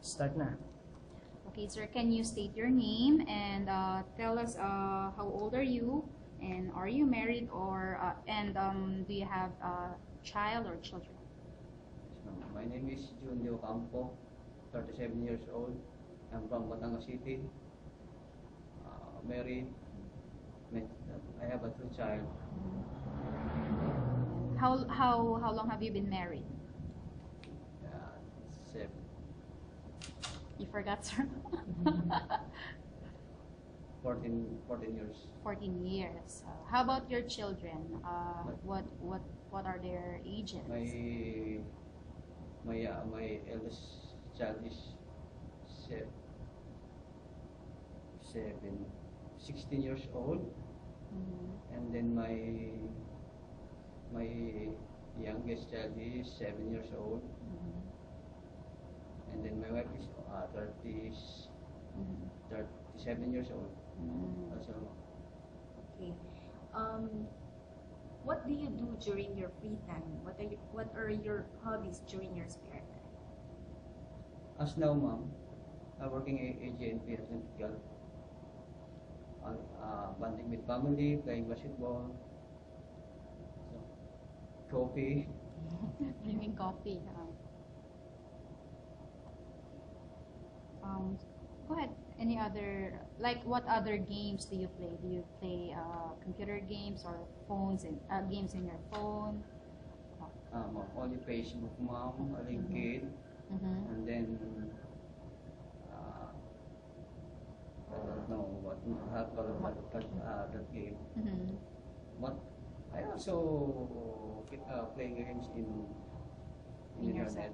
Start na. Okay, sir, can you state your name and tell us how old are you, and are you married, or do you have a child or children? So, my name is Jun De Ocampo, 37 years old. I'm from Batangas City. Married. I have a 2 child. How long have you been married? 7. You forgot, sir. 14 years. 14 years. How about your children? What are their ages? My eldest child is 16 years old, and then my youngest child is 7 years old, and then my wife is 37 years old. Also, Okay. What do you do during your free time? What are your hobbies during your spare time? as now, ma'am, I'm working agent in Central. Bonding with family, playing basketball, coffee. Drinking coffee. Go ahead. Any other, like, what other games do you play? Do you play computer games or games in your phone? Only Facebook, ma'am, LinkedIn, and then I don't know how to call that game. But I also play games in In your internet. cell.